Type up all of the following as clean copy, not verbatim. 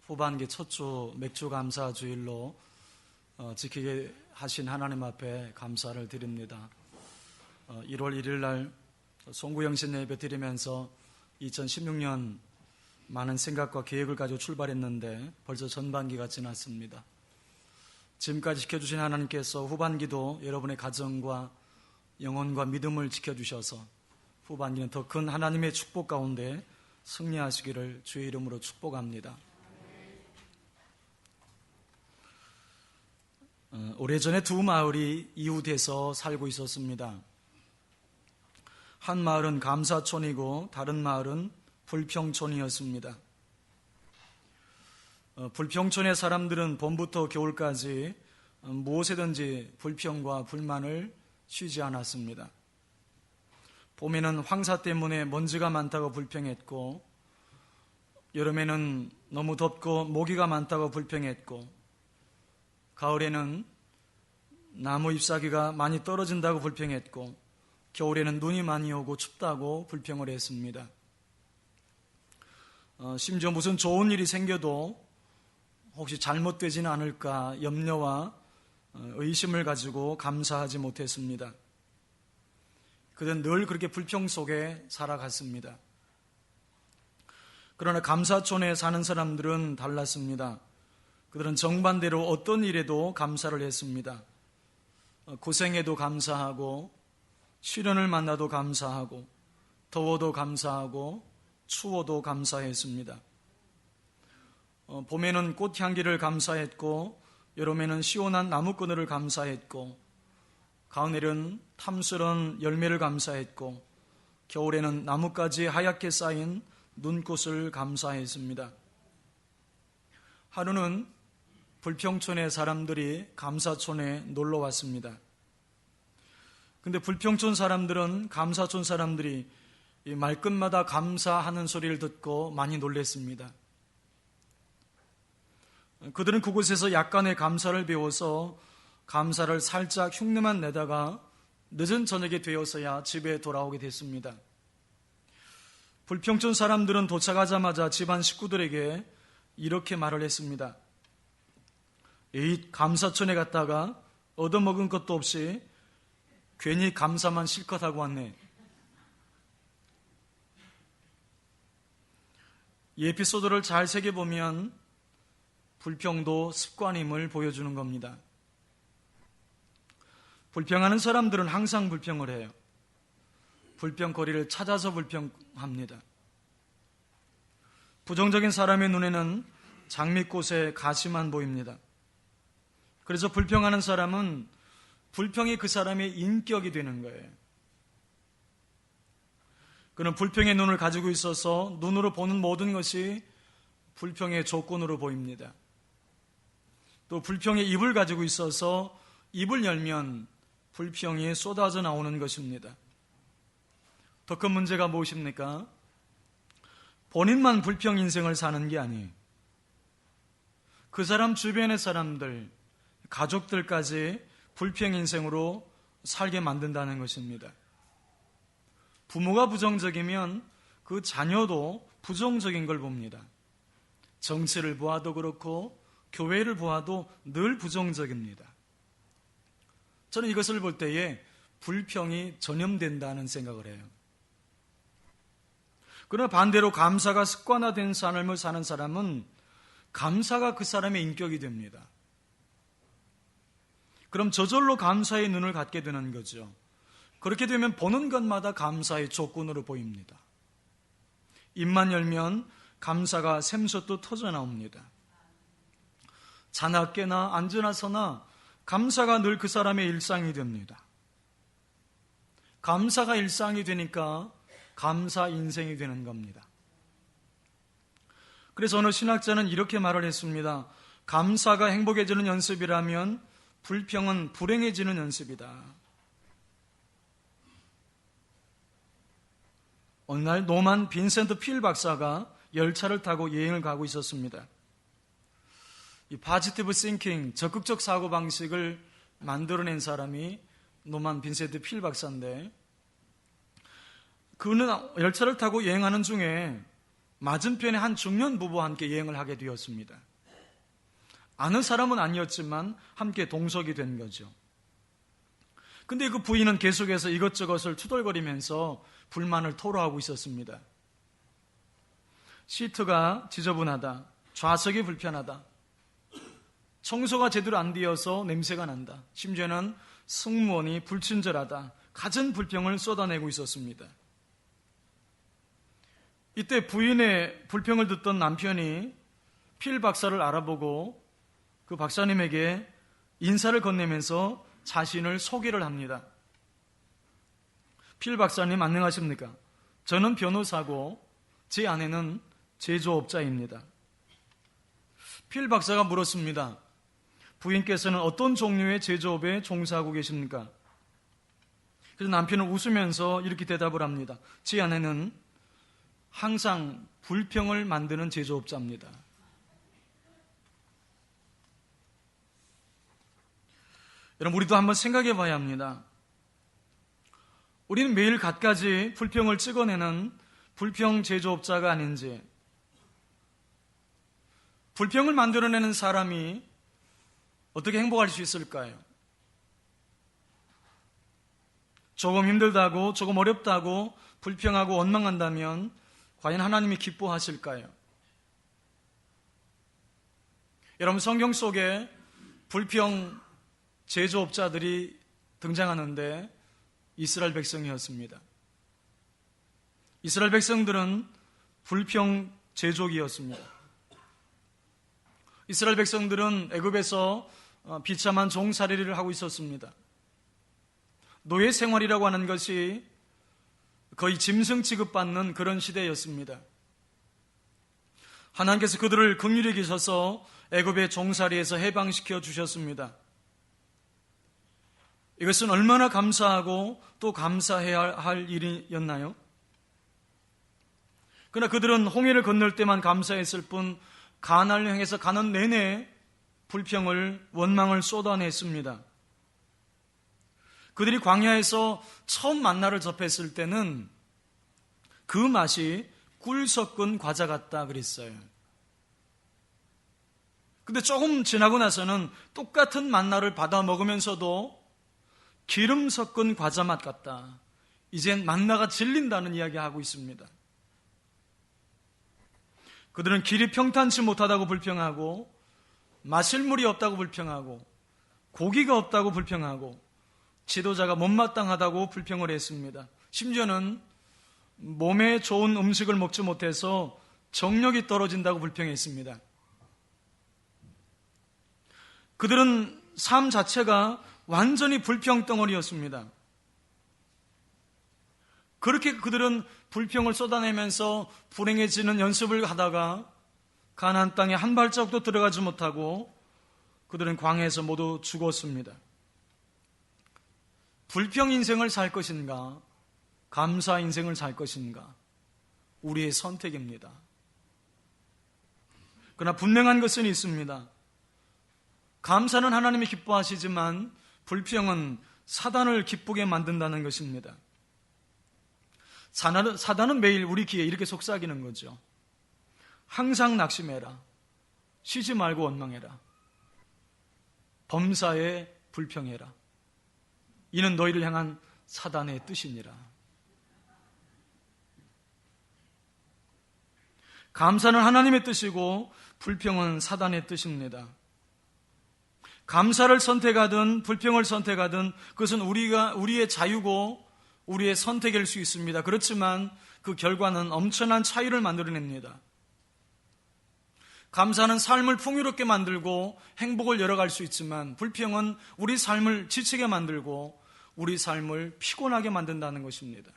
후반기 첫 주 맥주 감사 주일로 지키게 하신 하나님 앞에 감사를 드립니다. 1월 1일 날 송구영신 예배 드리면서 2016년 많은 생각과 계획을 가지고 출발했는데 벌써 전반기가 지났습니다. 지금까지 지켜주신 하나님께서 후반기도 여러분의 가정과 영혼과 믿음을 지켜주셔서 후반기는 더 큰 하나님의 축복 가운데 승리하시기를 주의 이름으로 축복합니다. 오래전에 두 마을이 이웃해서 살고 있었습니다. 한 마을은 감사촌이고 다른 마을은 불평촌이었습니다. 불평촌의 사람들은 봄부터 겨울까지 무엇에든지 불평과 불만을 쉬지 않았습니다. 봄에는 황사 때문에 먼지가 많다고 불평했고, 여름에는 너무 덥고 모기가 많다고 불평했고, 가을에는 나무 잎사귀가 많이 떨어진다고 불평했고, 겨울에는 눈이 많이 오고 춥다고 불평을 했습니다. 심지어 무슨 좋은 일이 생겨도 혹시 잘못되지는 않을까 염려와 의심을 가지고 감사하지 못했습니다. 그들은 늘 그렇게 불평 속에 살아갔습니다. 그러나 감사촌에 사는 사람들은 달랐습니다. 그들은 정반대로 어떤 일에도 감사를 했습니다. 고생해도 감사하고, 시련을 만나도 감사하고, 더워도 감사하고, 추워도 감사했습니다. 봄에는 꽃향기를 감사했고, 여름에는 시원한 나무그늘을 감사했고, 가을에는 탐스런 열매를 감사했고, 겨울에는 나뭇가지에 하얗게 쌓인 눈꽃을 감사했습니다. 하루는 불평촌의 사람들이 감사촌에 놀러 왔습니다. 근데 불평촌 사람들은 감사촌 사람들이 이 말끝마다 감사하는 소리를 듣고 많이 놀랐습니다. 그들은 그곳에서 약간의 감사를 배워서 감사를 살짝 흉내만 내다가 늦은 저녁이 되어서야 집에 돌아오게 됐습니다. 불평촌 사람들은 도착하자마자 집안 식구들에게 이렇게 말을 했습니다. 이 감사촌에 갔다가 얻어먹은 것도 없이 괜히 감사만 실컷 하고 왔네. 이 에피소드를 잘 새겨보면 불평도 습관임을 보여주는 겁니다. 불평하는 사람들은 항상 불평을 해요. 불평거리를 찾아서 불평합니다. 부정적인 사람의 눈에는 장미꽃의 가시만 보입니다. 그래서 불평하는 사람은 불평이 그 사람의 인격이 되는 거예요. 그는 불평의 눈을 가지고 있어서 눈으로 보는 모든 것이 불평의 조건으로 보입니다. 또 불평의 입을 가지고 있어서 입을 열면 불평이 쏟아져 나오는 것입니다. 더 큰 문제가 무엇입니까? 본인만 불평 인생을 사는 게 아니에요. 그 사람 주변의 사람들, 가족들까지 불평 인생으로 살게 만든다는 것입니다. 부모가 부정적이면 그 자녀도 부정적인 걸 봅니다. 정치를 보아도 그렇고 교회를 보아도 늘 부정적입니다. 저는 이것을 볼 때에 불평이 전염된다는 생각을 해요. 그러나 반대로 감사가 습관화된 삶을 사는 사람은 감사가 그 사람의 인격이 됩니다. 그럼 저절로 감사의 눈을 갖게 되는 거죠. 그렇게 되면 보는 것마다 감사의 조건으로 보입니다. 입만 열면 감사가 샘솟듯 터져 나옵니다. 자나 깨나 앉으나 서나 감사가 늘 그 사람의 일상이 됩니다. 감사가 일상이 되니까 감사 인생이 되는 겁니다. 그래서 어느 신학자는 이렇게 말을 했습니다. 감사가 행복해지는 연습이라면 불평은 불행해지는 연습이다. 어느 날 노만 빈센트 필 박사가 열차를 타고 여행을 가고 있었습니다. 이 포지티브 싱킹, 적극적 사고방식을 만들어낸 사람이 노만 빈센트 필 박사인데, 그는 열차를 타고 여행하는 중에 맞은편에 한 중년 부부와 함께 여행을 하게 되었습니다. 아는 사람은 아니었지만 함께 동석이 된 거죠. 근데 그 부인은 계속해서 이것저것을 투덜거리면서 불만을 토로하고 있었습니다. 시트가 지저분하다, 좌석이 불편하다, 청소가 제대로 안 되어서 냄새가 난다, 심지어는 승무원이 불친절하다, 갖은 불평을 쏟아내고 있었습니다. 이때 부인의 불평을 듣던 남편이 필 박사를 알아보고 그 박사님에게 인사를 건네면서 자신을 소개를 합니다. 필 박사님 안녕하십니까? 저는 변호사고 제 아내는 제조업자입니다. 필 박사가 물었습니다. 부인께서는 어떤 종류의 제조업에 종사하고 계십니까? 그래서 남편은 웃으면서 이렇게 대답을 합니다. 제 아내는 항상 불평을 만드는 제조업자입니다. 여러분, 우리도 한번 생각해 봐야 합니다. 우리는 매일 갖가지 불평을 찍어내는 불평 제조업자가 아닌지, 불평을 만들어내는 사람이 어떻게 행복할 수 있을까요? 조금 힘들다고, 조금 어렵다고 불평하고 원망한다면 과연 하나님이 기뻐하실까요? 여러분, 성경 속에 불평 제조업자들이 등장하는데 이스라엘 백성이었습니다. 이스라엘 백성들은 불평 제조기였습니다. 이스라엘 백성들은 애굽에서 비참한 종살이를 하고 있었습니다. 노예 생활이라고 하는 것이 거의 짐승 취급받는 그런 시대였습니다. 하나님께서 그들을 긍휼히 여기셔서 애굽의 종살이에서 해방시켜 주셨습니다. 이것은 얼마나 감사하고 또 감사해야 할 일이었나요? 그러나 그들은 홍해를 건널 때만 감사했을 뿐 가나안을 향해서 가는 내내 불평을, 원망을 쏟아냈습니다. 그들이 광야에서 처음 만나를 접했을 때는 그 맛이 꿀 섞은 과자 같다 그랬어요. 근데 조금 지나고 나서는 똑같은 만나를 받아 먹으면서도 기름 섞은 과자 맛 같다. 이젠 만나가 질린다는 이야기하고 있습니다. 그들은 길이 평탄치 못하다고 불평하고, 마실 물이 없다고 불평하고, 고기가 없다고 불평하고, 지도자가 못마땅하다고 불평을 했습니다. 심지어는 몸에 좋은 음식을 먹지 못해서 정력이 떨어진다고 불평했습니다. 그들은 삶 자체가 완전히 불평덩어리였습니다. 그렇게 그들은 불평을 쏟아내면서 불행해지는 연습을 하다가 가나안 땅에 한 발자국도 들어가지 못하고 그들은 광야에서 모두 죽었습니다. 불평 인생을 살 것인가, 감사 인생을 살 것인가, 우리의 선택입니다. 그러나 분명한 것은 있습니다. 감사는 하나님이 기뻐하시지만 불평은 사단을 기쁘게 만든다는 것입니다. 사단은 매일 우리 귀에 이렇게 속삭이는 거죠. 항상 낙심해라. 쉬지 말고 원망해라. 범사에 불평해라. 이는 너희를 향한 사단의 뜻이니라. 감사는 하나님의 뜻이고 불평은 사단의 뜻입니다. 감사를 선택하든 불평을 선택하든 그것은 우리의 자유고 우리의 선택일 수 있습니다. 그렇지만 그 결과는 엄청난 차이를 만들어냅니다. 감사는 삶을 풍요롭게 만들고 행복을 열어갈 수 있지만 불평은 우리 삶을 지치게 만들고 우리 삶을 피곤하게 만든다는 것입니다.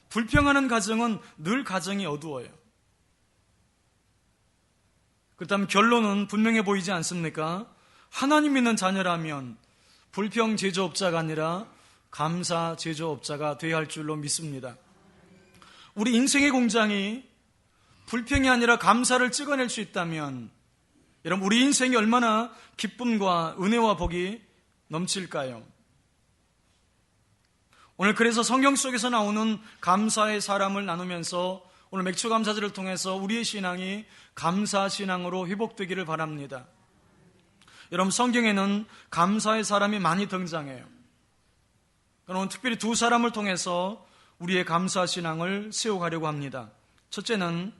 불평하는 가정은 늘 가정이 어두워요. 그렇다면 결론은 분명해 보이지 않습니까? 하나님 믿는 자녀라면 불평 제조업자가 아니라 감사 제조업자가 되어야 할 줄로 믿습니다. 우리 인생의 공장이 불평이 아니라 감사를 찍어낼 수 있다면 여러분, 우리 인생이 얼마나 기쁨과 은혜와 복이 넘칠까요? 오늘 그래서 성경 속에서 나오는 감사의 사람을 나누면서 오늘 맥주 감사절을 통해서 우리의 신앙이 감사 신앙으로 회복되기를 바랍니다. 여러분, 성경에는 감사의 사람이 많이 등장해요. 그럼 특별히 두 사람을 통해서 우리의 감사 신앙을 세워가려고 합니다. 첫째는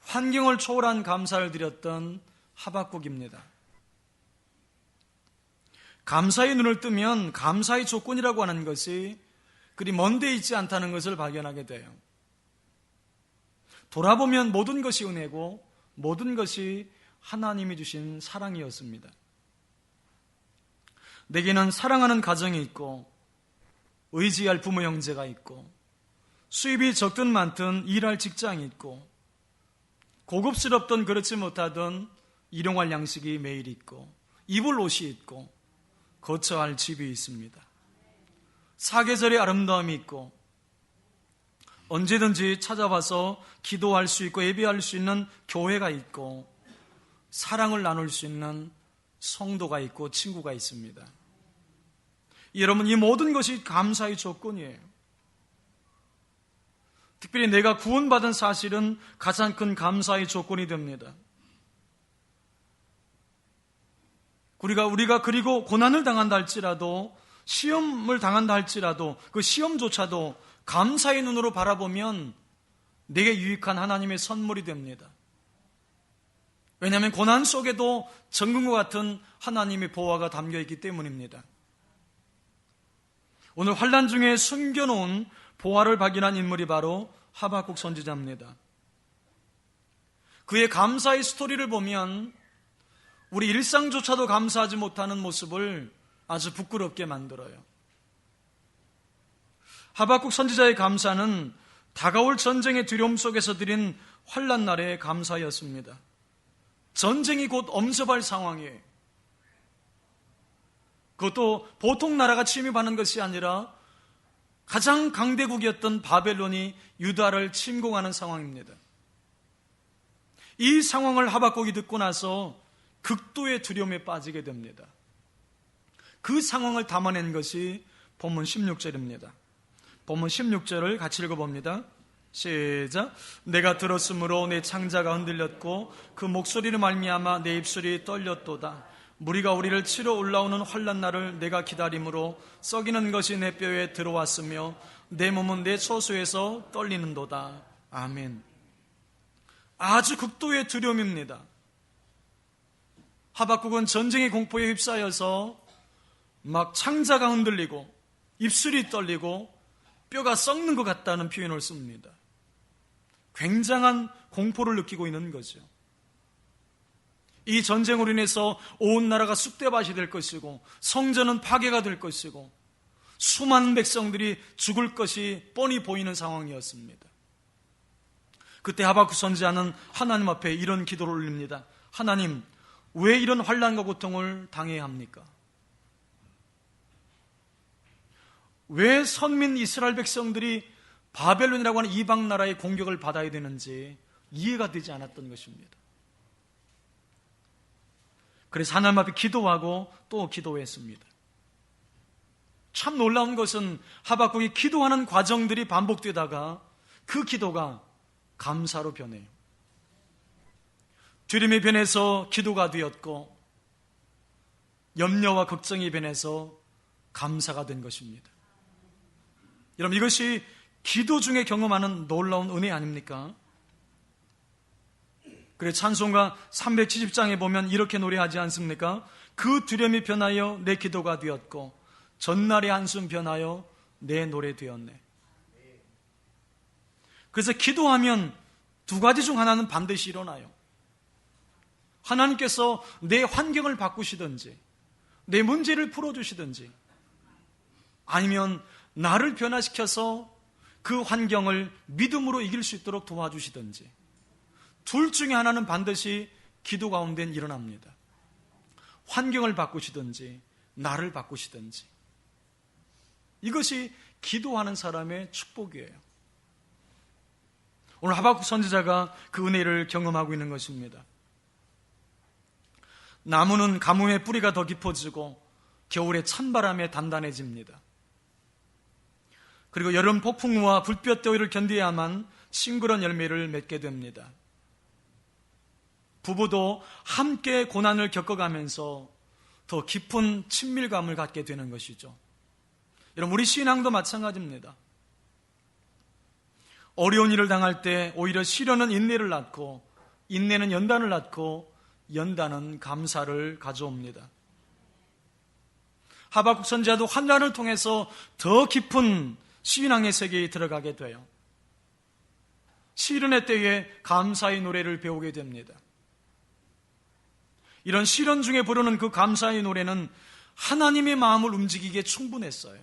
환경을 초월한 감사를 드렸던 하박국입니다. 감사의 눈을 뜨면 감사의 조건이라고 하는 것이 그리 먼데 있지 않다는 것을 발견하게 돼요. 돌아보면 모든 것이 은혜고 모든 것이 하나님이 주신 사랑이었습니다. 내게는 사랑하는 가정이 있고 의지할 부모 형제가 있고 수입이 적든 많든 일할 직장이 있고 고급스럽든 그렇지 못하든 일용할 양식이 매일 있고 입을 옷이 있고 거처할 집이 있습니다. 사계절의 아름다움이 있고 언제든지 찾아와서 기도할 수 있고 예배할 수 있는 교회가 있고 사랑을 나눌 수 있는 성도가 있고 친구가 있습니다. 여러분, 이 모든 것이 감사의 조건이에요. 특별히 내가 구원받은 사실은 가장 큰 감사의 조건이 됩니다. 우리가 그리고 고난을 당한다 할지라도 시험을 당한다 할지라도 그 시험조차도 감사의 눈으로 바라보면 내게 유익한 하나님의 선물이 됩니다. 왜냐하면 고난 속에도 정금과 같은 하나님의 보화가 담겨있기 때문입니다. 오늘 환난 중에 숨겨놓은 보화를 발견한 인물이 바로 하박국 선지자입니다. 그의 감사의 스토리를 보면 우리 일상조차도 감사하지 못하는 모습을 아주 부끄럽게 만들어요. 하박국 선지자의 감사는 다가올 전쟁의 두려움 속에서 드린 환난 날의 감사였습니다. 전쟁이 곧 엄습할 상황이에요. 그것도 보통 나라가 침입하는 것이 아니라 가장 강대국이었던 바벨론이 유다를 침공하는 상황입니다. 이 상황을 하박국이 듣고 나서 극도의 두려움에 빠지게 됩니다. 그 상황을 담아낸 것이 본문 16절입니다. 본문 16절을 같이 읽어봅니다. 시작. 내가 들었으므로 내 창자가 흔들렸고 그 목소리를 말미암아 내 입술이 떨렸도다. 무리가 우리를 치러 올라오는 환난 날을 내가 기다림으로 썩이는 것이 내 뼈에 들어왔으며 내 몸은 내 초소에서 떨리는도다. 아멘. 아주 극도의 두려움입니다. 하박국은 전쟁의 공포에 휩싸여서 막 창자가 흔들리고 입술이 떨리고 뼈가 썩는 것 같다는 표현을 씁니다. 굉장한 공포를 느끼고 있는 거죠. 이 전쟁으로 인해서 온 나라가 쑥대밭이 될 것이고 성전은 파괴가 될 것이고 수많은 백성들이 죽을 것이 뻔히 보이는 상황이었습니다. 그때 하박국 선지자는 하나님 앞에 이런 기도를 올립니다. 하나님, 왜 이런 환난과 고통을 당해야 합니까? 왜 선민 이스라엘 백성들이 바벨론이라고 하는 이방 나라의 공격을 받아야 되는지 이해가 되지 않았던 것입니다. 그래서 하나님 앞에 기도하고 또 기도했습니다. 참 놀라운 것은 하박국이 기도하는 과정들이 반복되다가 그 기도가 감사로 변해요. 두려움이 변해서 기도가 되었고 염려와 걱정이 변해서 감사가 된 것입니다. 여러분, 이것이 기도 중에 경험하는 놀라운 은혜 아닙니까? 그래서 찬송가 370장에 보면 이렇게 노래하지 않습니까? 그 두려움이 변하여 내 기도가 되었고 전날의 한숨 변하여 내 노래 되었네. 그래서 기도하면 두 가지 중 하나는 반드시 일어나요. 하나님께서 내 환경을 바꾸시든지 내 문제를 풀어주시든지 아니면 나를 변화시켜서 그 환경을 믿음으로 이길 수 있도록 도와주시든지 둘 중에 하나는 반드시 기도 가운데는 일어납니다. 환경을 바꾸시든지 나를 바꾸시든지 이것이 기도하는 사람의 축복이에요. 오늘 하박국 선지자가 그 은혜를 경험하고 있는 것입니다. 나무는 가뭄의 뿌리가 더 깊어지고 겨울에 찬바람에 단단해집니다. 그리고 여름 폭풍우와 불볕 더위를 견뎌야만 싱그러운 열매를 맺게 됩니다. 부부도 함께 고난을 겪어가면서 더 깊은 친밀감을 갖게 되는 것이죠. 여러분, 우리 신앙도 마찬가지입니다. 어려운 일을 당할 때 오히려 시련은 인내를 낳고, 인내는 연단을 낳고, 연단은 감사를 가져옵니다. 하박국 선지자도 환난을 통해서 더 깊은 신앙의 세계에 들어가게 돼요. 시련의 때에 감사의 노래를 배우게 됩니다. 이런 시련 중에 부르는 그 감사의 노래는 하나님의 마음을 움직이기에 충분했어요.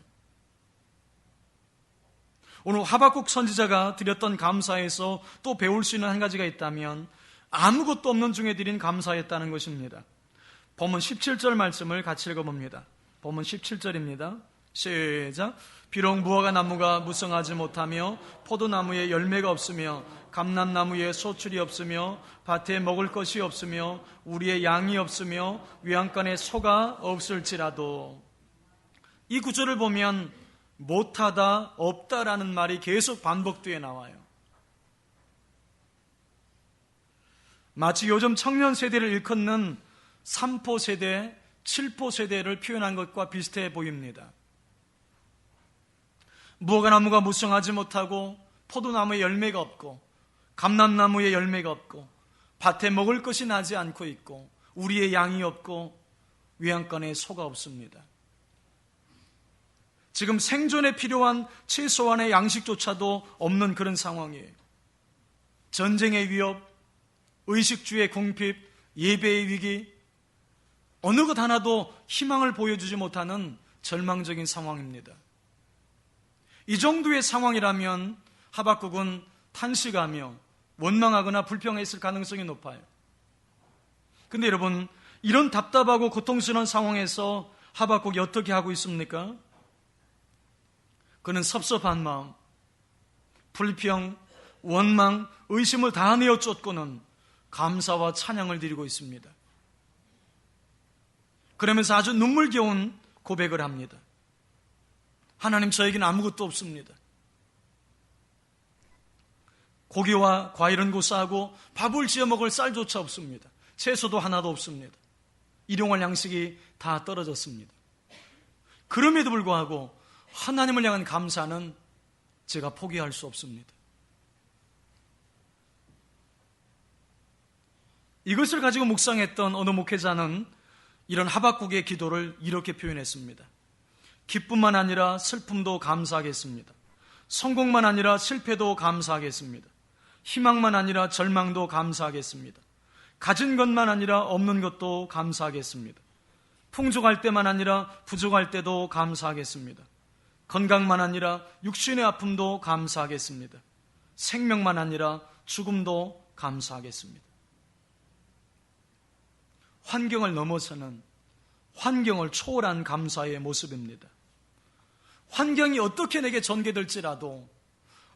오늘 하박국 선지자가 드렸던 감사에서 또 배울 수 있는 한 가지가 있다면 아무것도 없는 중에 드린 감사였다는 것입니다. 본문 17절 말씀을 같이 읽어봅니다. 본문 17절입니다. 시작. 비록 무화과 나무가 무성하지 못하며 포도나무에 열매가 없으며 감람나무에 소출이 없으며 밭에 먹을 것이 없으며 우리의 양이 없으며 외양간에 소가 없을지라도, 이 구절을 보면 못하다, 없다라는 말이 계속 반복되어 나와요. 마치 요즘 청년 세대를 일컫는 3포 세대, 7포 세대를 표현한 것과 비슷해 보입니다. 무화과나무가 무성하지 못하고 포도나무에 열매가 없고 감람나무에 열매가 없고 밭에 먹을 것이 나지 않고 있고 우리의 양이 없고 외양간에 소가 없습니다. 지금 생존에 필요한 최소한의 양식조차도 없는 그런 상황이에요. 전쟁의 위협, 의식주의 궁핍, 예배의 위기, 어느 것 하나도 희망을 보여주지 못하는 절망적인 상황입니다. 이 정도의 상황이라면 하박국은 탄식하며 원망하거나 불평했을 가능성이 높아요. 근데 여러분, 이런 답답하고 고통스러운 상황에서 하박국이 어떻게 하고 있습니까? 그는 섭섭한 마음, 불평, 원망, 의심을 다 내어 쫓고는 감사와 찬양을 드리고 있습니다. 그러면서 아주 눈물겨운 고백을 합니다. 하나님, 저에게는 아무것도 없습니다. 고기와 과일은 고사하고 밥을 지어 먹을 쌀조차 없습니다. 채소도 하나도 없습니다. 일용할 양식이 다 떨어졌습니다. 그럼에도 불구하고 하나님을 향한 감사는 제가 포기할 수 없습니다. 이것을 가지고 묵상했던 어느 목회자는 이런 하박국의 기도를 이렇게 표현했습니다. 기쁨만 아니라 슬픔도 감사하겠습니다. 성공만 아니라 실패도 감사하겠습니다. 희망만 아니라 절망도 감사하겠습니다. 가진 것만 아니라 없는 것도 감사하겠습니다. 풍족할 때만 아니라 부족할 때도 감사하겠습니다. 건강만 아니라 육신의 아픔도 감사하겠습니다. 생명만 아니라 죽음도 감사하겠습니다. 환경을 넘어서는, 환경을 초월한 감사의 모습입니다. 환경이 어떻게 내게 전개될지라도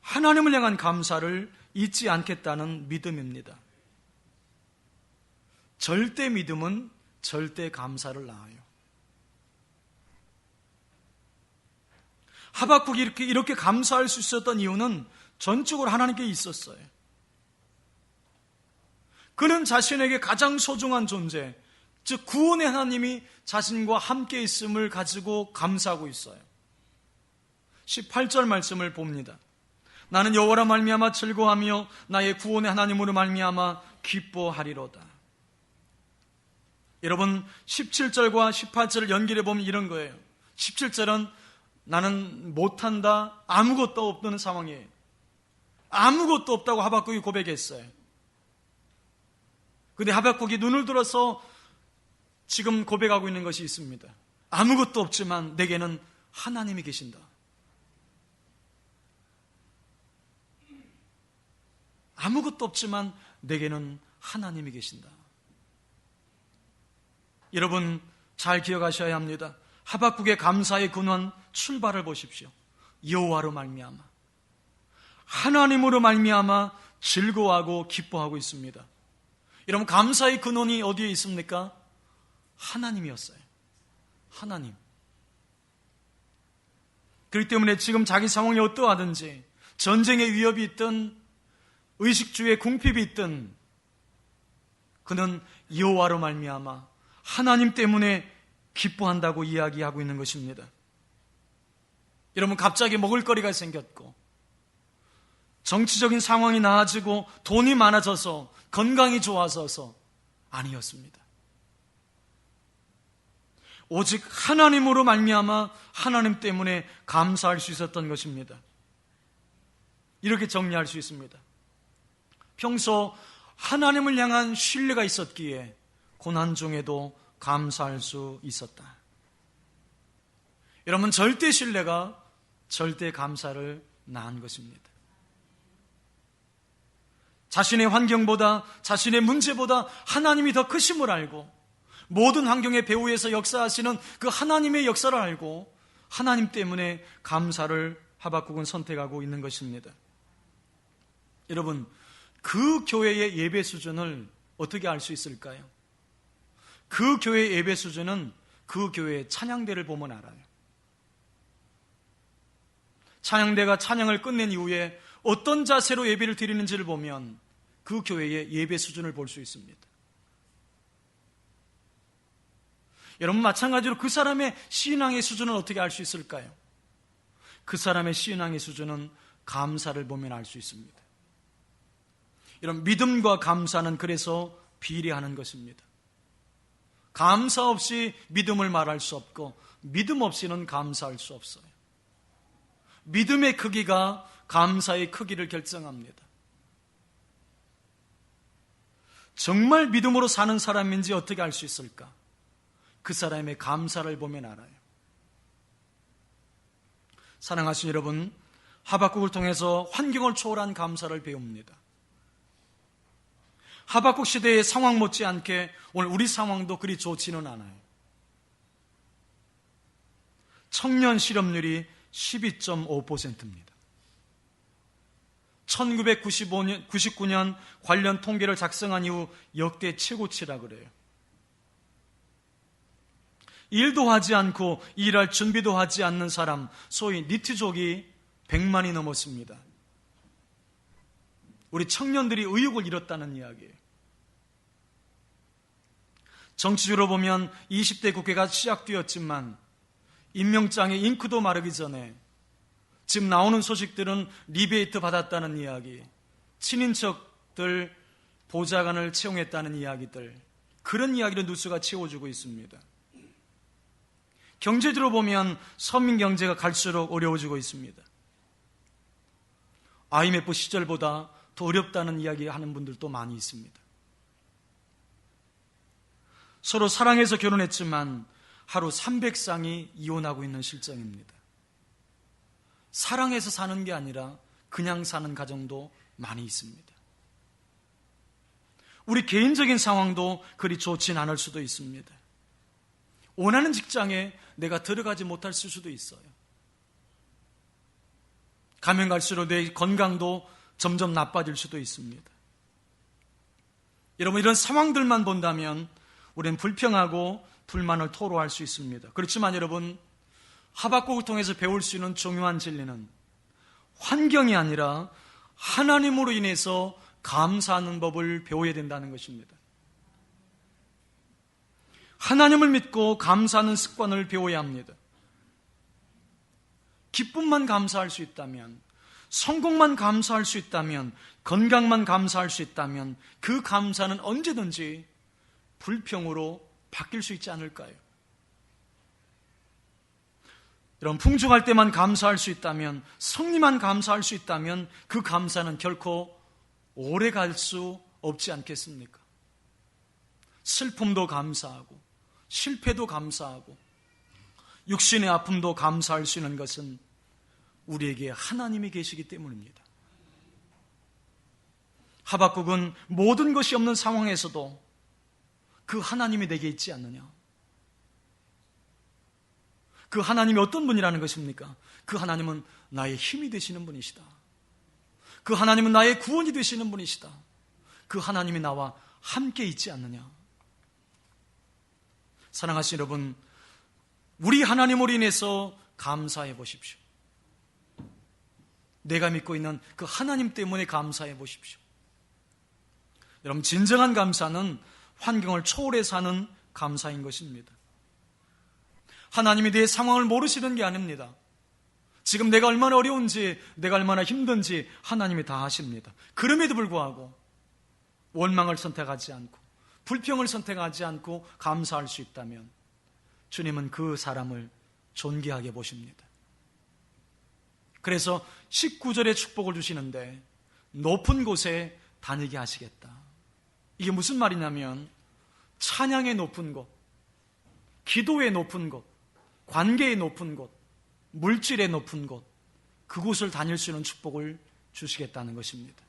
하나님을 향한 감사를 잊지 않겠다는 믿음입니다. 절대 믿음은 절대 감사를 낳아요. 하박국이 이렇게 감사할 수 있었던 이유는 전적으로 하나님께 있었어요. 그는 자신에게 가장 소중한 존재, 즉 구원의 하나님이 자신과 함께 있음을 가지고 감사하고 있어요. 18절 말씀을 봅니다. 나는 여호와로 말미암아 즐거워하며 나의 구원의 하나님으로 말미암아 기뻐하리로다. 여러분, 17절과 18절을 연결해 보면 이런 거예요. 17절은 나는 못한다, 아무것도 없는 상황이에요. 아무것도 없다고 하박국이 고백했어요. 근데 하박국이 눈을 들어서 지금 고백하고 있는 것이 있습니다. 아무것도 없지만 내게는 하나님이 계신다. 아무것도 없지만 내게는 하나님이 계신다. 여러분, 잘 기억하셔야 합니다. 하박국의 감사의 근원, 출발을 보십시오. 여호와로 말미암아, 하나님으로 말미암아 즐거워하고 기뻐하고 있습니다. 여러분, 감사의 근원이 어디에 있습니까? 하나님이었어요. 하나님. 그렇기 때문에 지금 자기 상황이 어떠하든지, 전쟁의 위협이 있든 의식주의 궁핍이 있든, 그는 여호와로 말미암아 하나님 때문에 기뻐한다고 이야기하고 있는 것입니다. 여러분, 갑자기 먹을 거리가 생겼고 정치적인 상황이 나아지고 돈이 많아져서 건강이 좋아져서 아니었습니다. 오직 하나님으로 말미암아 하나님 때문에 감사할 수 있었던 것입니다. 이렇게 정리할 수 있습니다. 평소 하나님을 향한 신뢰가 있었기에 고난 중에도 감사할 수 있었다. 여러분, 절대 신뢰가 절대 감사를 낳은 것입니다. 자신의 환경보다, 자신의 문제보다 하나님이 더 크심을 알고, 모든 환경의 배후에서 역사하시는 그 하나님의 역사를 알고 하나님 때문에 감사를 하박국은 선택하고 있는 것입니다. 여러분, 그 교회의 예배 수준을 어떻게 알 수 있을까요? 그 교회의 예배 수준은 그 교회의 찬양대를 보면 알아요. 찬양대가 찬양을 끝낸 이후에 어떤 자세로 예배를 드리는지를 보면 그 교회의 예배 수준을 볼 수 있습니다. 여러분, 마찬가지로 그 사람의 신앙의 수준은 어떻게 알 수 있을까요? 그 사람의 신앙의 수준은 감사를 보면 알 수 있습니다. 이런 믿음과 감사는 그래서 비례하는 것입니다. 감사 없이 믿음을 말할 수 없고 믿음 없이는 감사할 수 없어요. 믿음의 크기가 감사의 크기를 결정합니다. 정말 믿음으로 사는 사람인지 어떻게 알 수 있을까? 그 사람의 감사를 보면 알아요. 사랑하신 여러분, 하박국을 통해서 환경을 초월한 감사를 배웁니다. 하박국 시대의 상황 못지않게 오늘 우리 상황도 그리 좋지는 않아요. 청년 실업률이 12.5%입니다. 1999년 관련 통계를 작성한 이후 역대 최고치라 그래요. 일도 하지 않고 일할 준비도 하지 않는 사람, 소위 니트족이 100만이 넘었습니다. 우리 청년들이 의욕을 잃었다는 이야기예요. 정치적으로 보면 20대 국회가 시작되었지만 임명장의 잉크도 마르기 전에 지금 나오는 소식들은 리베이트 받았다는 이야기, 친인척들 보좌관을 채용했다는 이야기들, 그런 이야기를 뉴스가 채워주고 있습니다. 경제적으로 보면 서민 경제가 갈수록 어려워지고 있습니다. IMF 시절보다 더 어렵다는 이야기 하는 분들도 많이 있습니다. 서로 사랑해서 결혼했지만 하루 300쌍이 이혼하고 있는 실정입니다. 사랑해서 사는 게 아니라 그냥 사는 가정도 많이 있습니다. 우리 개인적인 상황도 그리 좋진 않을 수도 있습니다. 원하는 직장에 내가 들어가지 못할 수도 있어요. 가면 갈수록 내 건강도 점점 나빠질 수도 있습니다. 여러분, 이런 상황들만 본다면 우리는 불평하고 불만을 토로할 수 있습니다. 그렇지만 여러분, 하박국을 통해서 배울 수 있는 중요한 진리는 환경이 아니라 하나님으로 인해서 감사하는 법을 배워야 된다는 것입니다. 하나님을 믿고 감사하는 습관을 배워야 합니다. 기쁨만 감사할 수 있다면, 성공만 감사할 수 있다면, 건강만 감사할 수 있다면 그 감사는 언제든지 불평으로 바뀔 수 있지 않을까요? 여러분, 풍족할 때만 감사할 수 있다면, 승리만 감사할 수 있다면 그 감사는 결코 오래 갈 수 없지 않겠습니까? 슬픔도 감사하고 실패도 감사하고 육신의 아픔도 감사할 수 있는 것은 우리에게 하나님이 계시기 때문입니다. 하박국은 모든 것이 없는 상황에서도 그 하나님이 내게 있지 않느냐? 그 하나님이 어떤 분이라는 것입니까? 그 하나님은 나의 힘이 되시는 분이시다. 그 하나님은 나의 구원이 되시는 분이시다. 그 하나님이 나와 함께 있지 않느냐? 사랑하시는 여러분, 우리 하나님으로 인해서 감사해 보십시오. 내가 믿고 있는 그 하나님 때문에 감사해 보십시오. 여러분, 진정한 감사는 환경을 초월해서 하는 감사인 것입니다. 하나님이 내 상황을 모르시는 게 아닙니다. 지금 내가 얼마나 어려운지, 내가 얼마나 힘든지 하나님이 다 아십니다. 그럼에도 불구하고 원망을 선택하지 않고 불평을 선택하지 않고 감사할 수 있다면 주님은 그 사람을 존귀하게 보십니다. 그래서 19절에 축복을 주시는데 높은 곳에 다니게 하시겠다. 이게 무슨 말이냐면 찬양의 높은 곳, 기도의 높은 곳, 관계의 높은 곳, 물질의 높은 곳, 그곳을 다닐 수 있는 축복을 주시겠다는 것입니다.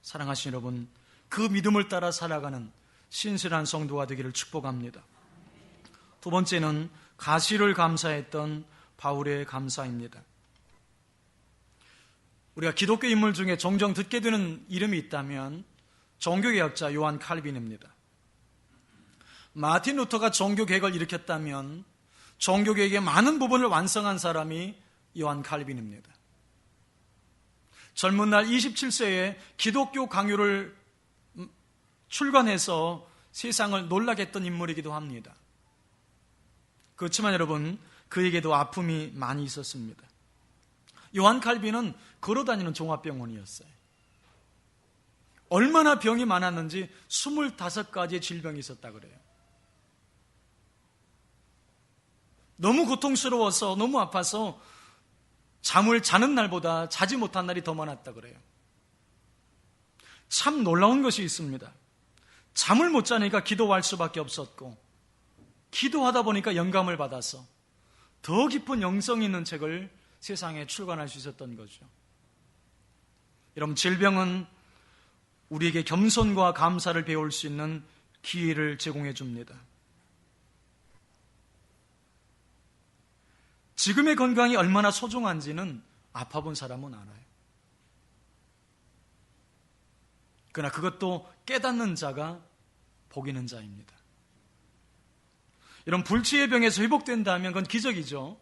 사랑하시는 여러분, 그 믿음을 따라 살아가는 신실한 성도가 되기를 축복합니다. 두 번째는 가시를 감사했던 바울의 감사입니다. 우리가 기독교 인물 중에 종종 듣게 되는 이름이 있다면 종교개혁자 요한 칼빈입니다. 마틴 루터가 종교개혁을 일으켰다면 종교개혁의 많은 부분을 완성한 사람이 요한 칼빈입니다. 젊은 날 27세에 기독교 강요를 출간해서 세상을 놀라게 했던 인물이기도 합니다. 그렇지만 여러분, 그에게도 아픔이 많이 있었습니다. 요한 칼빈은 걸어다니는 종합병원이었어요. 얼마나 병이 많았는지 25가지의 질병이 있었다 그래요. 너무 고통스러워서, 너무 아파서 잠을 자는 날보다 자지 못한 날이 더 많았다 그래요. 참 놀라운 것이 있습니다. 잠을 못 자니까 기도할 수밖에 없었고, 기도하다 보니까 영감을 받아서 더 깊은 영성이 있는 책을 세상에 출간할 수 있었던 거죠. 여러분, 질병은 우리에게 겸손과 감사를 배울 수 있는 기회를 제공해 줍니다. 지금의 건강이 얼마나 소중한지는 아파본 사람은 알아요. 그러나 그것도 깨닫는 자가 복 있는 자입니다. 이런 불치의 병에서 회복된다면 그건 기적이죠.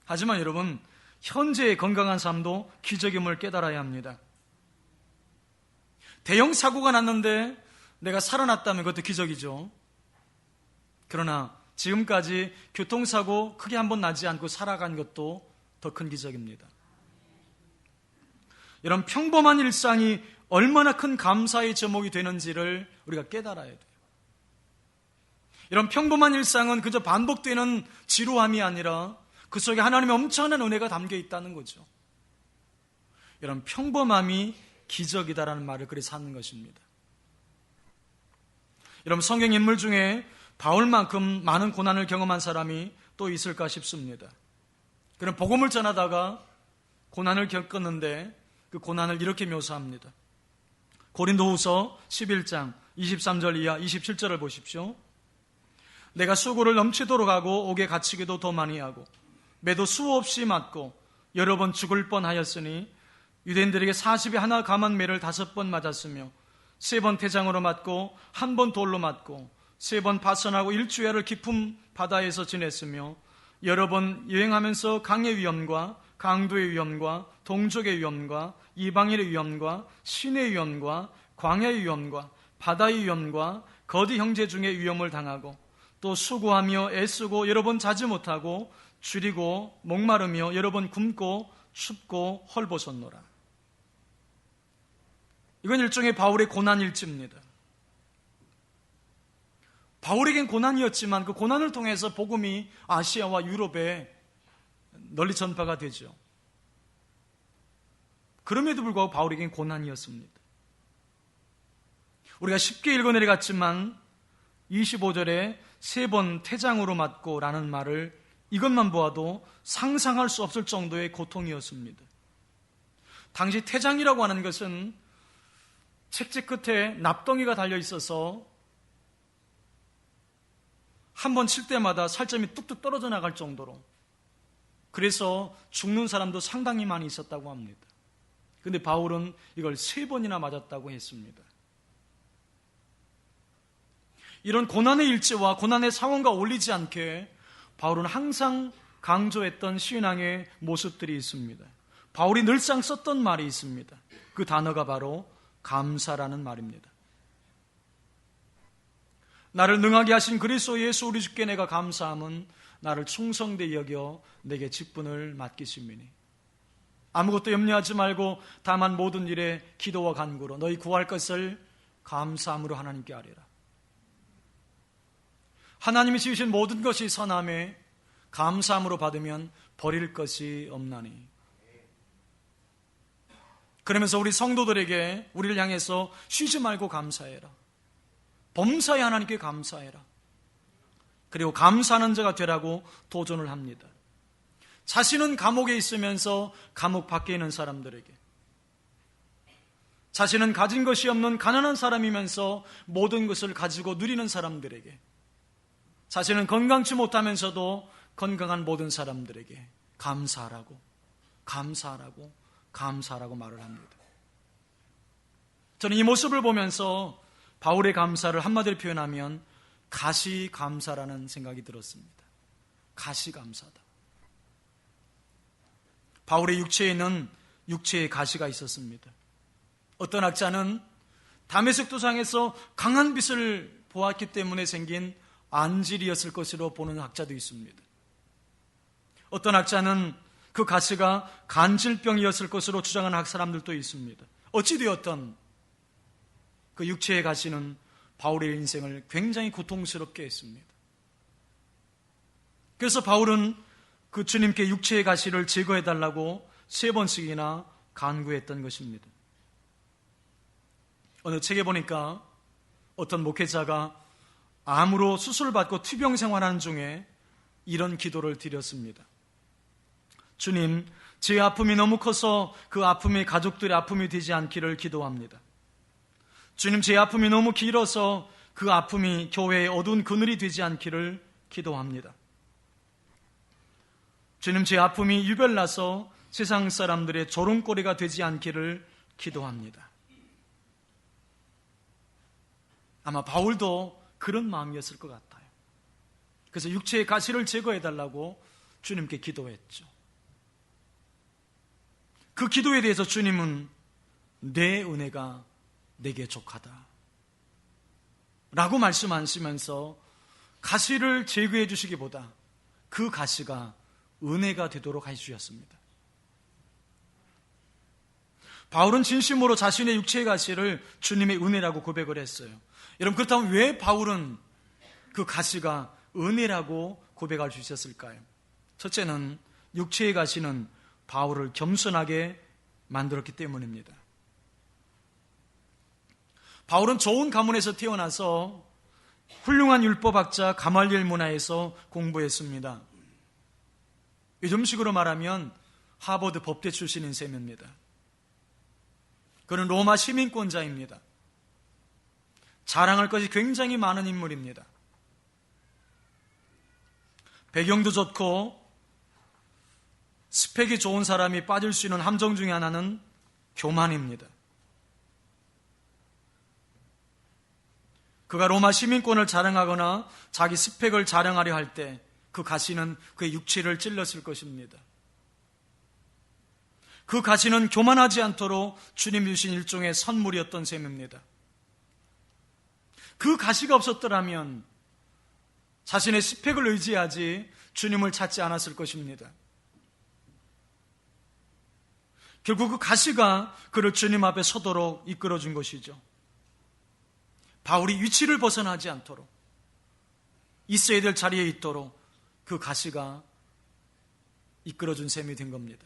하지만 여러분, 현재의 건강한 삶도 기적임을 깨달아야 합니다. 대형 사고가 났는데 내가 살아났다면 그것도 기적이죠. 그러나 지금까지 교통사고 크게 한번 나지 않고 살아간 것도 더 큰 기적입니다. 이런 평범한 일상이 얼마나 큰 감사의 제목이 되는지를 우리가 깨달아야 돼요. 이런 평범한 일상은 그저 반복되는 지루함이 아니라 그 속에 하나님의 엄청난 은혜가 담겨 있다는 거죠. 이런 평범함이 기적이다라는 말을 그래서 하는 것입니다. 여러분, 성경 인물 중에 바울만큼 많은 고난을 경험한 사람이 또 있을까 싶습니다. 그는 복음을 전하다가 고난을 겪었는데 그 고난을 이렇게 묘사합니다. 고린도후서 11장 23절 이하 27절을 보십시오. 내가 수고를 넘치도록 하고 옥에 갇히기도 더 많이 하고 매도 수없이 맞고 여러 번 죽을 뻔하였으니 유대인들에게 40에 하나 감한 매를 5번 맞았으며 3번 태장으로 맞고 1번 돌로 맞고 3번 파선하고 일주야를 깊은 바다에서 지냈으며 여러 번 여행하면서 강의 위험과 강도의 위험과 동족의 위험과 이방인의 위험과 신의 위험과 광야의 위험과 바다의 위험과 거디 형제 중에 위험을 당하고 또 수고하며 애쓰고 여러 번 자지 못하고 줄이고 목마르며 여러 번 굶고 춥고 헐벗었노라. 이건 일종의 바울의 고난일지입니다. 바울에겐 고난이었지만 그 고난을 통해서 복음이 아시아와 유럽에 널리 전파가 되죠. 그럼에도 불구하고 바울에겐 고난이었습니다. 우리가 쉽게 읽어내려갔지만 25절에 3번 태장으로 맞고 라는 말을 이것만 보아도 상상할 수 없을 정도의 고통이었습니다. 당시 태장이라고 하는 것은 책지 끝에 납덩이가 달려 있어서 한 번 칠 때마다 살점이 뚝뚝 떨어져 나갈 정도로, 그래서 죽는 사람도 상당히 많이 있었다고 합니다. 그런데 바울은 이걸 3번이나 맞았다고 했습니다. 이런 고난의 일지와 고난의 상황과 어울리지 않게 바울은 항상 강조했던 신앙의 모습들이 있습니다. 바울이 늘상 썼던 말이 있습니다. 그 단어가 바로 감사라는 말입니다. 나를 능하게 하신 그리스도 예수 우리 주께 내가 감사함은 나를 충성되이 여겨 내게 직분을 맡기심이니 아무것도 염려하지 말고 다만 모든 일에 기도와 간구로 너희 구할 것을 감사함으로 하나님께 아뢰라. 하나님이 지으신 모든 것이 선함에 감사함으로 받으면 버릴 것이 없나니. 그러면서 우리 성도들에게 우리를 향해서 쉬지 말고 감사해라. 범사에 하나님께 감사해라. 그리고 감사하는 자가 되라고 도전을 합니다. 자신은 감옥에 있으면서 감옥 밖에 있는 사람들에게, 자신은 가진 것이 없는 가난한 사람이면서 모든 것을 가지고 누리는 사람들에게, 자신은 건강치 못하면서도 건강한 모든 사람들에게 감사하라고 말을 합니다. 저는 이 모습을 보면서 바울의 감사를 한마디로 표현하면 가시감사라는 생각이 들었습니다. 가시감사다. 바울의 육체에는 육체의 가시가 있었습니다. 어떤 학자는 다메섹 도상에서 강한 빛을 보았기 때문에 생긴 안질이었을 것으로 보는 학자도 있습니다. 어떤 학자는 그 가시가 간질병이었을 것으로 주장하는 사람들도 있습니다. 어찌되었든 그 육체의 가시는 바울의 인생을 굉장히 고통스럽게 했습니다. 그래서 바울은 그 주님께 육체의 가시를 제거해달라고 3번씩이나 간구했던 것입니다. 어느 책에 보니까 어떤 목회자가 암으로 수술받고 투병 생활하는 중에 이런 기도를 드렸습니다. 주님, 제 아픔이 너무 커서 그 아픔이 가족들의 아픔이 되지 않기를 기도합니다. 주님, 제 아픔이 너무 길어서 그 아픔이 교회의 어두운 그늘이 되지 않기를 기도합니다. 주님, 제 아픔이 유별나서 세상 사람들의 조롱거리가 되지 않기를 기도합니다. 아마 바울도 그런 마음이었을 것 같아요. 그래서 육체의 가시를 제거해달라고 주님께 기도했죠. 그 기도에 대해서 주님은 내 은혜가 내게 족하다 라고 말씀하시면서 가시를 제거해 주시기보다 그 가시가 은혜가 되도록 해주셨습니다. 바울은 진심으로 자신의 육체의 가시를 주님의 은혜라고 고백을 했어요. 여러분, 그렇다면 왜 바울은 그 가시가 은혜라고 고백할 수 있었을까요? 첫째는 육체의 가시는 바울을 겸손하게 만들었기 때문입니다. 바울은 좋은 가문에서 태어나서 훌륭한 율법학자 가말리엘 문화에서 공부했습니다. 요즘식으로 말하면 하버드 법대 출신인 셈입니다. 그는 로마 시민권자입니다. 자랑할 것이 굉장히 많은 인물입니다. 배경도 좋고 스펙이 좋은 사람이 빠질 수 있는 함정 중에 하나는 교만입니다. 그가 로마 시민권을 자랑하거나 자기 스펙을 자랑하려 할 때 그 가시는 그의 육체를 찔렀을 것입니다. 그 가시는 교만하지 않도록 주님 주신 일종의 선물이었던 셈입니다. 그 가시가 없었더라면 자신의 스펙을 의지하지 주님을 찾지 않았을 것입니다. 결국 그 가시가 그를 주님 앞에 서도록 이끌어준 것이죠. 바울이 위치를 벗어나지 않도록, 있어야 될 자리에 있도록 그 가시가 이끌어준 셈이 된 겁니다.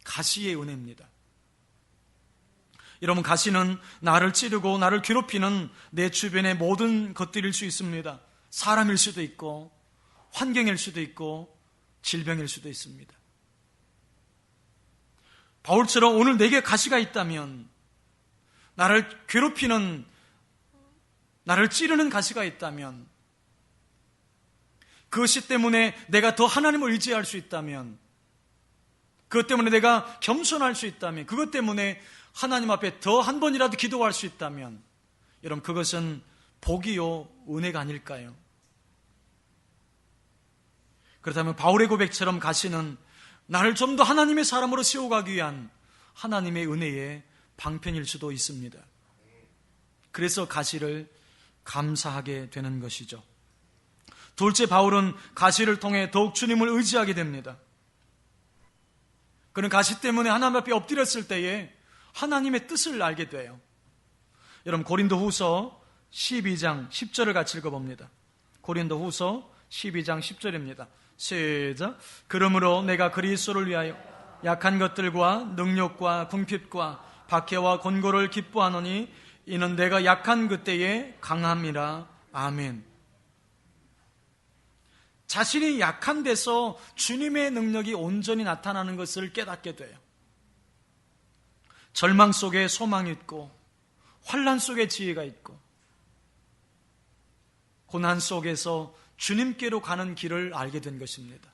가시의 은혜입니다. 여러분, 가시는 나를 찌르고 나를 괴롭히는 내 주변의 모든 것들일 수 있습니다. 사람일 수도 있고 환경일 수도 있고 질병일 수도 있습니다. 바울처럼 오늘 내게 가시가 있다면, 나를 괴롭히는, 나를 찌르는 가시가 있다면, 그것이 때문에 내가 더 하나님을 의지할 수 있다면, 그것 때문에 내가 겸손할 수 있다면, 그것 때문에 하나님 앞에 더 한 번이라도 기도할 수 있다면, 여러분, 그것은 복이요 은혜가 아닐까요? 그렇다면 바울의 고백처럼 가시는 나를 좀 더 하나님의 사람으로 세워가기 위한 하나님의 은혜의 방편일 수도 있습니다. 그래서 가시를 감사하게 되는 것이죠. 둘째, 바울은 가시를 통해 더욱 주님을 의지하게 됩니다. 그는 가시 때문에 하나님 앞에 엎드렸을 때에 하나님의 뜻을 알게 돼요. 여러분, 고린도후서 12장 10절을 같이 읽어봅니다. 고린도후서 12장 10절입니다. 시작. 그러므로 내가 그리스도를 위하여 약한 것들과 능력과 궁핍과 박해와 곤고를 기뻐하노니 이는 내가 약한 그때에 강함이라. 아멘. 자신이 약한 데서 주님의 능력이 온전히 나타나는 것을 깨닫게 돼요. 절망 속에 소망이 있고 환난 속에 지혜가 있고 고난 속에서 주님께로 가는 길을 알게 된 것입니다.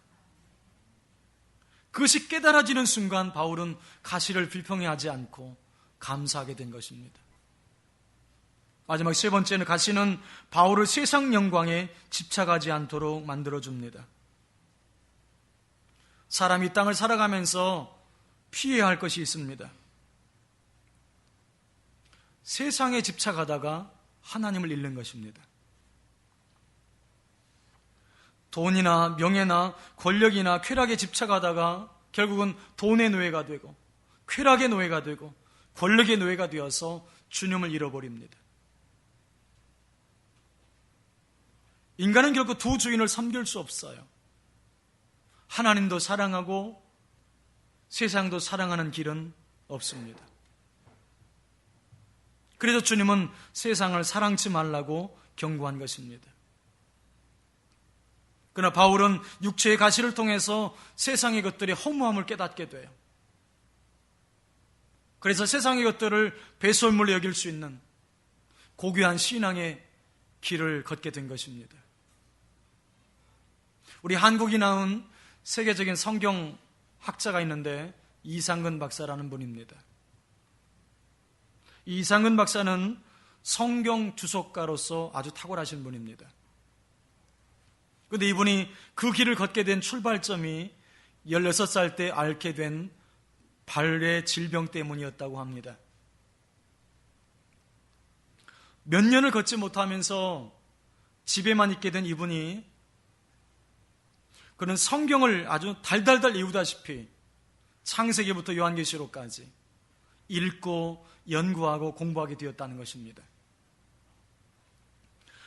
그것이 깨달아지는 순간 바울은 가시를 불평해하지 않고 감사하게 된 것입니다. 마지막 세 번째는 가시는 바울을 세상 영광에 집착하지 않도록 만들어줍니다. 사람이 땅을 살아가면서 피해야 할 것이 있습니다. 세상에 집착하다가 하나님을 잃는 것입니다. 돈이나 명예나 권력이나 쾌락에 집착하다가 결국은 돈의 노예가 되고 쾌락의 노예가 되고 권력의 노예가 되어서 주님을 잃어버립니다. 인간은 결국 두 주인을 섬길 수 없어요. 하나님도 사랑하고 세상도 사랑하는 길은 없습니다. 그래서 주님은 세상을 사랑치 말라고 경고한 것입니다. 그러나 바울은 육체의 가시를 통해서 세상의 것들의 허무함을 깨닫게 돼요. 그래서 세상의 것들을 배설물로 여길 수 있는 고귀한 신앙의 길을 걷게 된 것입니다. 우리 한국이 낳은 세계적인 성경학자가 있는데 이상근 박사라는 분입니다. 이상근 박사는 성경 주석가로서 아주 탁월하신 분입니다. 그런데 이분이 그 길을 걷게 된 출발점이 16살 때 앓게 된 발의 질병 때문이었다고 합니다. 몇 년을 걷지 못하면서 집에만 있게 된 이분이 그는 성경을 아주 달달달 이우다시피 창세기부터 요한계시록까지 읽고 연구하고 공부하게 되었다는 것입니다.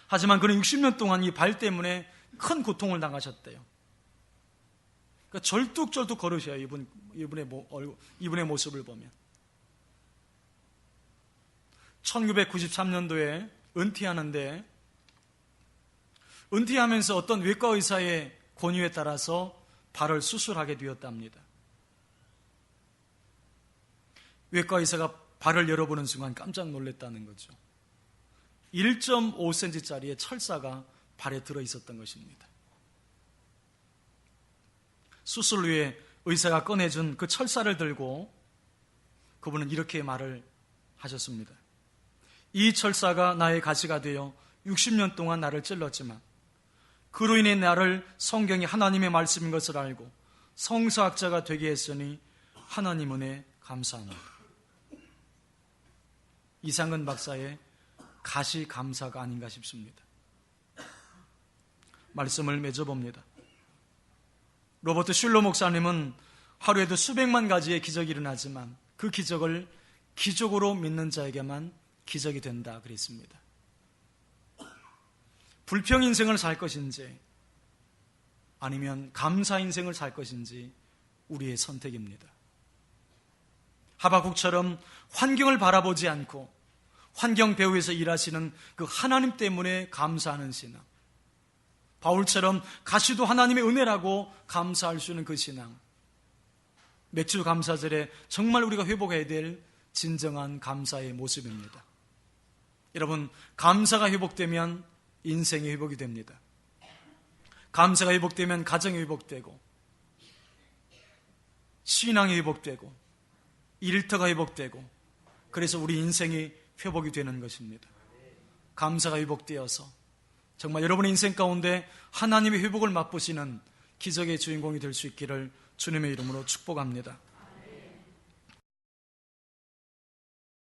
하지만 그는 60년 동안 이 발 때문에 큰 고통을 당하셨대요. 그러니까 절뚝절뚝 걸으셔요. 이분의 모습을 보면. 1993년도에 은퇴하는데 은퇴하면서 어떤 외과 의사의 권유에 따라서 발을 수술하게 되었답니다. 외과 의사가 발을 열어보는 순간 깜짝 놀랐다는 거죠. 1.5cm짜리의 철사가 발에 들어있었던 것입니다. 수술 후에 의사가 꺼내준 그 철사를 들고 그분은 이렇게 말을 하셨습니다. 이 철사가 나의 가시가 되어 60년 동안 나를 찔렀지만 그로 인해 나를 성경이 하나님의 말씀인 것을 알고 성서학자가 되게 했으니 하나님 은혜 감사합니다. 이상근 박사의 가시 감사가 아닌가 싶습니다. 말씀을 맺어봅니다. 로버트 슐러 목사님은 하루에도 수백만 가지의 기적이 일어나지만 그 기적을 기적으로 믿는 자에게만 기적이 된다 그랬습니다. 불평 인생을 살 것인지 아니면 감사 인생을 살 것인지 우리의 선택입니다. 하박국처럼 환경을 바라보지 않고 환경 배후에서 일하시는 그 하나님 때문에 감사하는 신앙, 바울처럼 가시도 하나님의 은혜라고 감사할 수 있는 그 신앙, 맥주 감사절에 정말 우리가 회복해야 될 진정한 감사의 모습입니다. 여러분, 감사가 회복되면 인생이 회복이 됩니다. 감사가 회복되면 가정이 회복되고 신앙이 회복되고 일터가 회복되고 그래서 우리 인생이 회복이 되는 것입니다. 감사가 회복되어서 정말 여러분의 인생 가운데 하나님의 회복을 맛보시는 기적의 주인공이 될 수 있기를 주님의 이름으로 축복합니다.